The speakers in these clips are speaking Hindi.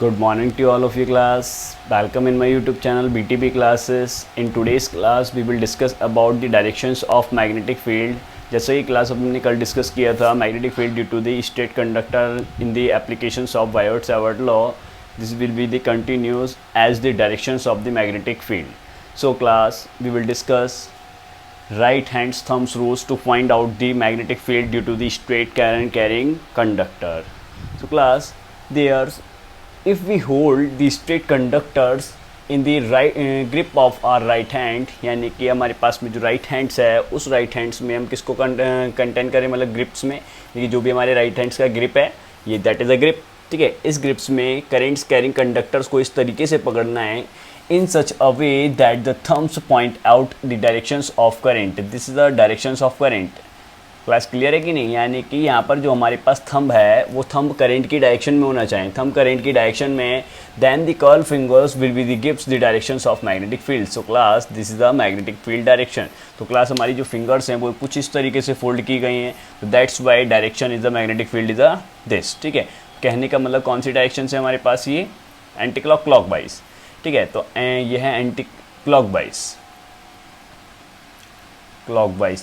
Good morning to all of you class. Welcome in my YouTube channel BTB classes. In today's class we will discuss about the directions of magnetic field. जैसे ही क्लास हमने कल डिस्कस किया था magnetic field due to the straight conductor in the applications of Biot Savart law. This will be the continuous as the directions of the magnetic field. So class we will discuss right hand thumbs rules to find out the magnetic field due to the straight current carrying conductor. So class there's if we hold the straight conductors in the right grip of our right hand, यानी कि हमारे पास में जो राइट हैंड्स है उस राइट हैंड्स में हम किसको कंटेन करें, मतलब ग्रिप्स में. ये जो भी हमारे राइट हैंड्स का ग्रिप है ये दैट इज़ अ ग्रिप. ठीक है, इस ग्रिप्स में करेंट्स कैरिंग कंडक्टर्स को इस तरीके से पकड़ना है in such a way that the thumbs point out the directions of current. This is the directions of current. Class clear है कि नहीं? यानी कि यहाँ पर जो हमारे पास थंब है वो थंब करेंट की डायरेक्शन में होना चाहिए. थंब करेंट की डायरेक्शन में then the curl fingers will be the gives the directions of magnetic field. So class this is the magnetic field direction. तो क्लास हमारी जो फिंगर्स हैं वो कुछ इस तरीके से फोल्ड की गई हैं. तो that's why direction is the magnetic field is the this. ठीक है, कहने का मतलब कौन सी डायरेक्शन है हमारे पास, ये एंटी क्लॉक वाइज. ठीक है, तो ये है एंटी क्लॉक वाइज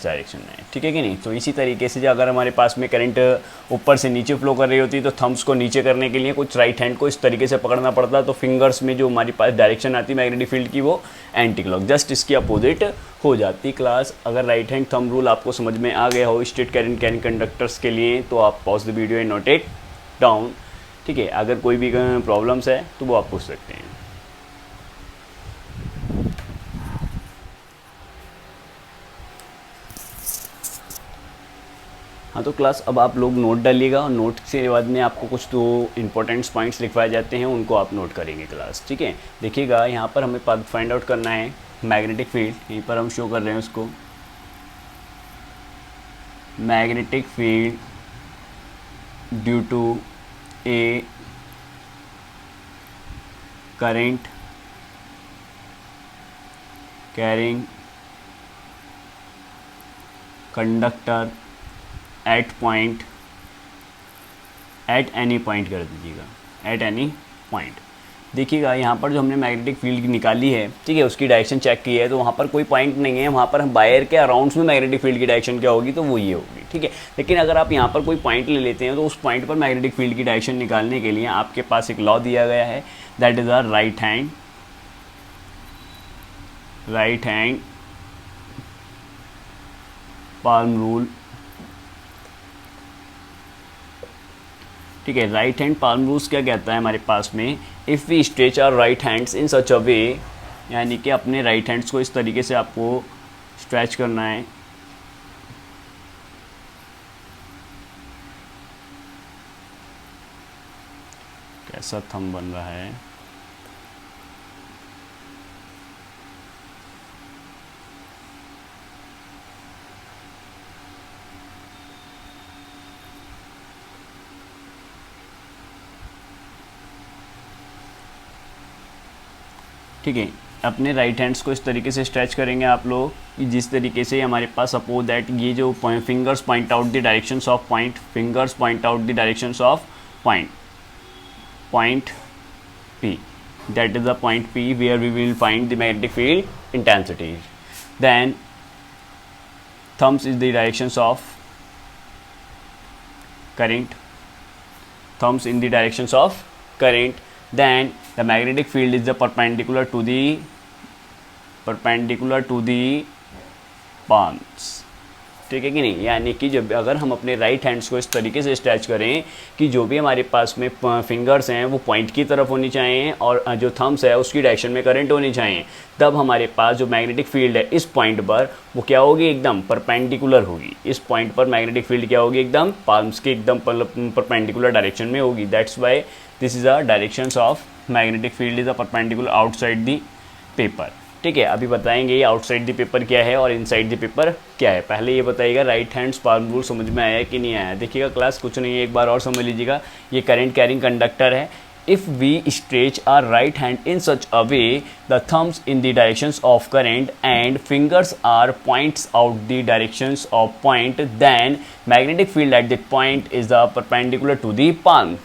डायरेक्शन है. ठीक है कि नहीं? तो इसी तरीके से जो अगर हमारे पास में करंट ऊपर से नीचे फ्लो कर रही होती है तो थम्स को नीचे करने के लिए कुछ राइट हैंड को इस तरीके से पकड़ना पड़ता है. तो फिंगर्स में जो हमारी पास डायरेक्शन आती है मैग्नेटिक फील्ड की वो एंटी क्लॉक जस्ट इसकी अपोजिट हो जाती. क्लास अगर राइट हैंड थंब रूल आपको समझ में आ गया हो स्ट्रेट करंट कैरिंग कंडक्टर्स के लिए तो आप pause the video and note it down. ठीक है, अगर कोई भी प्रॉब्लम्स है तो वो आप पूछ सकते हैं. हाँ, तो क्लास अब आप लोग नोट डालिएगा और नोट से बाद में आपको कुछ तो इम्पोर्टेंट्स पॉइंट्स लिखवाए जाते हैं उनको आप नोट करेंगे क्लास. ठीक है, देखिएगा यहाँ पर हमें फाइंड आउट करना है मैग्नेटिक फील्ड. यहीं पर हम शो कर रहे हैं उसको. Magnetic field due to a current carrying conductor at any point कर दीजिएगा, एट एनी पॉइंट. देखिएगा यहाँ पर जो हमने मैग्नेटिक फील्ड निकाली है, ठीक है, उसकी डायरेक्शन चेक की है तो वहाँ पर कोई पॉइंट नहीं है. वहाँ पर हम वायर के अराउंड्स में मैग्नेटिक फील्ड की डायरेक्शन क्या होगी तो वो ये होगी. ठीक है, लेकिन अगर आप यहाँ पर कोई पॉइंट ले लेते हैं तो उस पॉइंट पर मैग्नेटिक फील्ड की डायरेक्शन निकालने के लिए आपके पास एक लॉ दिया गया है that is a right hand palm rule. ठीक है, राइट हैंड पाल्म रूल्स क्या कहता है हमारे पास में, if we stretch our right hands in such a way, यानी कि अपने राइट हैंड्स को इस तरीके से आपको स्ट्रेच करना है. कैसा थंब बन रहा है, ठीक है. अपने राइट हैंड्स को इस तरीके से स्ट्रेच करेंगे आप लोग कि जिस तरीके से हमारे पास सपोज दैट ये जो fingers point out the directions of point, fingers point out the directions of point P. That is the point P where we will find the magnetic field intensity. Then thumbs is the directions of current. Thumbs in the directions of current. Then the magnetic field is the perpendicular to the palms. ठीक है कि नहीं? यानी कि जब अगर हम अपने राइट हैंड्स को इस तरीके से स्ट्रेच करें कि जो भी हमारे पास में फिंगर्स हैं वो पॉइंट की तरफ होनी चाहिए और जो थम्स है उसकी डायरेक्शन में करंट होनी चाहिए, तब हमारे पास जो मैग्नेटिक फील्ड है इस पॉइंट पर वो क्या होगी, एकदम परपेंडिकुलर होगी. इस पॉइंट पर मैग्नेटिक फील्ड क्या होगी, एकदम पाल्म्स के एकदम परपेंडिकुलर डायरेक्शन में होगी. That's why this is a directions of magnetic field is a perpendicular outside the paper. ठीक है, अभी बताएंगे ये आउटसाइड द पेपर क्या है और इनसाइड द पेपर क्या है. पहले ये बताइएगा राइट हैंड्स पाल्म रूल समझ में आया कि नहीं आया. देखिएगा क्लास कुछ नहीं है, एक बार और समझ लीजिएगा. ये करंट कैरिंग कंडक्टर है. If we stretch our right hand in such a way the thumbs in the directions of current and fingers are points out the directions of point, then magnetic field at the point is the perpendicular to the palm.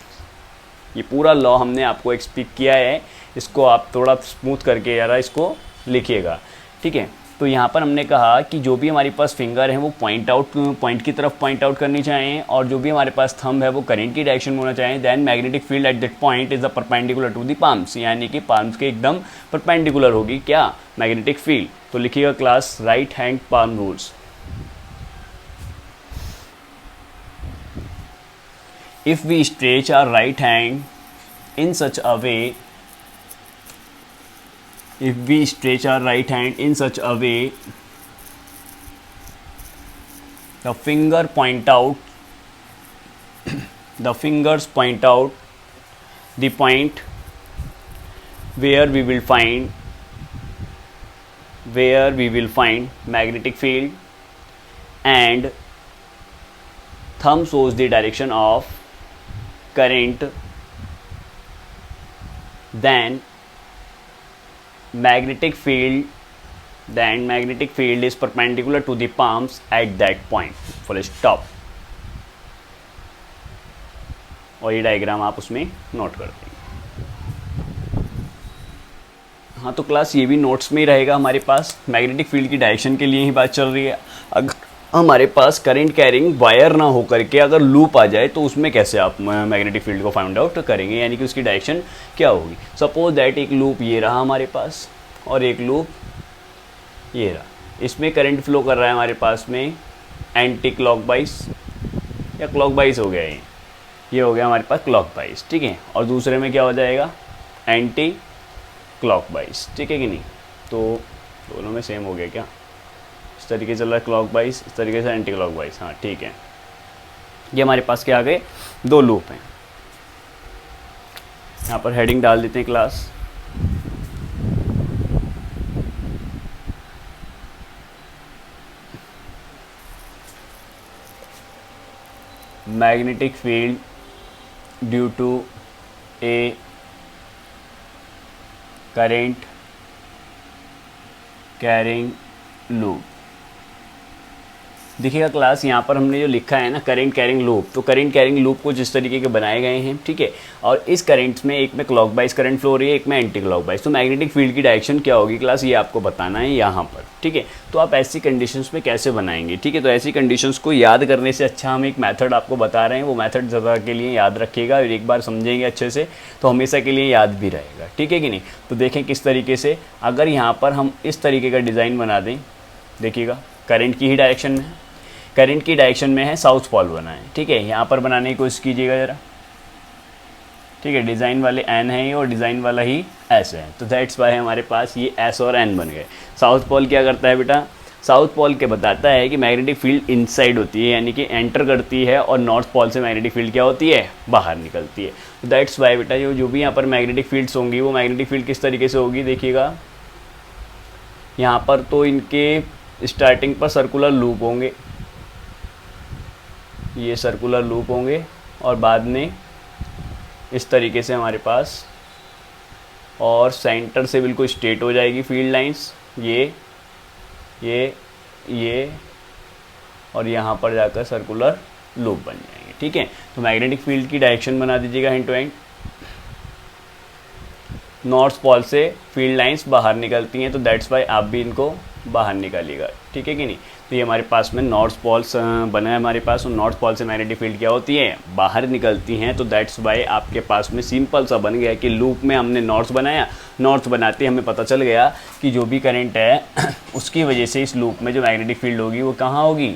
ये पूरा लॉ हमने आपको एक्सप्लेन किया है, इसको आप थोड़ा स्मूथ करके यार इसको लिखिएगा, ठीक है। तो यहाँ पर हमने कहा कि जो भी हमारे पास फिंगर है वो पॉइंट की तरफ पॉइंट आउट करनी चाहिए, और जो भी हमारे पास थंब है वो करंट की डायरेक्शन में होना चाहिए। Then magnetic field at that point is the perpendicular to the palms, यानी कि पाम्स के एकदम परपेंडिकुलर होगी क्या, मैग्नेटिक फील्ड। तो लिखिएगा class right hand palm rules. If we stretch our right hand in such a way, if we stretch our right hand in such a way, the finger point out, the fingers point out the point where we will find magnetic field, and thumb shows the direction of current, then magnetic field is perpendicular to the palms at that point, full stop। और ये डायग्राम आप उसमें नोट कर देंगे। हाँ, तो क्लास ये भी नोट्स में ही रहेगा हमारे पास। मैग्नेटिक फील्ड की डायरेक्शन के लिए ही बात चल रही है। अगर हमारे पास करंट कैरिंग वायर ना हो करके अगर लूप आ जाए तो उसमें कैसे आप मैग्नेटिक फील्ड को फाइंड आउट करेंगे, यानी कि उसकी डायरेक्शन क्या होगी। सपोज दैट एक लूप ये रहा हमारे पास और एक लूप ये रहा, इसमें करंट फ्लो कर रहा है हमारे पास में एंटी क्लॉकवाइज या क्लॉकवाइज हो गया, ये हो गया हमारे पास क्लॉकवाइज, ठीक है। और दूसरे में क्या हो जाएगा, एंटी क्लॉकवाइज, ठीक है कि नहीं। तो दोनों में सेम हो गया क्या, इस तरीके से चल रहा है क्लॉकवाइज, इस तरीके से एंटी क्लॉकवाइज, हाँ ठीक है। ये हमारे पास क्या आ गए, दो लूप हैं। यहाँ पर हेडिंग डाल देते हैं class magnetic field due to a current carrying loop. देखिएगा क्लास, यहाँ पर हमने जो लिखा है ना करंट कैरिंग लूप, तो करंट कैरिंग लूप कुछ इस तरीके के बनाए गए हैं, ठीक है। और इस करंट्स में एक में क्लॉकवाइज करंट फ्लो हो रही है, एक में एंटी क्लॉकवाइज। तो मैग्नेटिक फील्ड की डायरेक्शन क्या होगी क्लास, ये आपको बताना है यहाँ पर, ठीक है। तो आप ऐसी कंडीशंस में कैसे बनाएंगे, ठीक है। तो ऐसी कंडीशंस को याद करने से अच्छा हम एक मेथड आपको बता रहे हैं, वो मेथड ज़्यादा के लिए याद रखिएगा और एक बार समझेंगे अच्छे से तो हमेशा के लिए याद भी रहेगा, ठीक है कि नहीं। तो देखें किस तरीके से, अगर यहाँ पर हम इस तरीके का डिज़ाइन बना दें, देखिएगा करंट की ही डायरेक्शन में है, करंट की डायरेक्शन में है साउथ पॉल बना है, ठीक है। यहाँ पर बनाने की कोशिश कीजिएगा ज़रा, ठीक है। डिज़ाइन वाले एन है और डिज़ाइन वाला ही एस है, तो दैट्स वाई हमारे पास ये एस और एन बन गए। साउथ पॉल क्या करता है बेटा, साउथ पॉल के बताता है कि मैग्नेटिक फील्ड इनसाइड होती है, यानी कि एंटर करती है, और नॉर्थ पॉल से मैग्नेटिक फील्ड क्या होती है, बाहर निकलती है। तो दैट्स वाई बेटा जो भी यहाँ पर मैग्नेटिक फील्ड्स होंगी वो मैग्नेटिक फील्ड किस तरीके से होगी, देखिएगा यहाँ पर तो इनके स्टार्टिंग पर सर्कुलर लूप होंगे, ये सर्कुलर लूप होंगे, और बाद में इस तरीके से हमारे पास, और सेंटर से बिल्कुल स्ट्रेट हो जाएगी फील्ड लाइंस, ये और यहाँ पर जाकर सर्कुलर लूप बन जाएंगे, ठीक है। तो मैग्नेटिक फील्ड की डायरेक्शन बना दीजिएगा hand to hand. North pole से फील्ड लाइंस बाहर निकलती हैं, तो दैट्स वाई आप भी इनको बाहर निकालिएगा, ठीक है कि नहीं। तो ये हमारे पास में नॉर्थ पॉल्स बना है हमारे पास, और नॉर्थ पॉल से मैग्नेटिक फील्ड क्या होती है, बाहर निकलती हैं। तो दैट्स वाई आपके पास में सिंपल सा बन गया कि लूप में हमने नॉर्थ बनाया, नॉर्थ बनाते हमें पता चल गया कि जो भी करंट है उसकी वजह से इस लूप में जो मैग्नेटिक फील्ड होगी वो कहाँ होगी,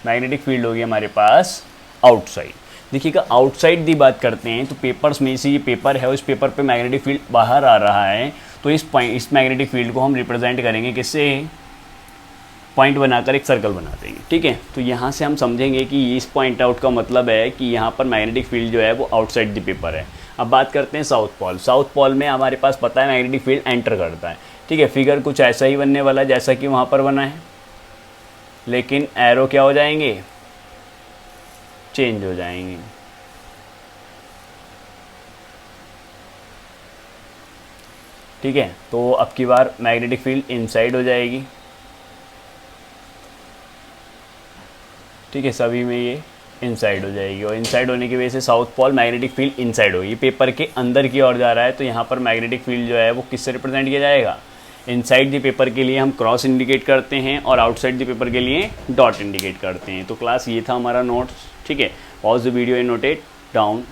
मैग्नेटिक फील्ड होगी हमारे पास आउटसाइड। देखिएगा आउटसाइड की बात करते हैं तो पेपर्स में से ये पेपर है, उस पेपर पे मैग्नेटिक फील्ड बाहर आ रहा है, तो इस मैग्नेटिक फील्ड को हम रिप्रेजेंट करेंगे किससे, पॉइंट बनाकर एक सर्कल बना देंगे, ठीक है। तो यहाँ से हम समझेंगे कि इस पॉइंट आउट का मतलब है कि यहाँ पर मैग्नेटिक फील्ड जो है वो आउटसाइड द पेपर है। अब बात करते हैं साउथ पॉल। साउथ पॉल में हमारे पास पता है मैग्नेटिक फील्ड एंटर करता है, ठीक है। फिगर कुछ ऐसा ही बनने वाला है जैसा कि वहाँ पर बना है, लेकिन एरो क्या हो जाएंगे, चेंज हो जाएंगे, ठीक है। तो अब की बार मैग्नेटिक फील्ड इनसाइड हो जाएगी, ठीक है, सभी में ये इनसाइड हो जाएगी, और इनसाइड होने की वजह से south pole magnetic field inside होगी, पेपर के अंदर की ओर जा रहा है, तो यहाँ पर मैग्नेटिक फील्ड जो है वो किससे रिप्रेजेंट किया जाएगा, इनसाइड द पेपर के लिए हम क्रॉस इंडिकेट करते हैं और आउटसाइड द पेपर के लिए डॉट इंडिकेट करते हैं। तो क्लास ये था हमारा नोट्स, ठीक है। Pause the video and note it down.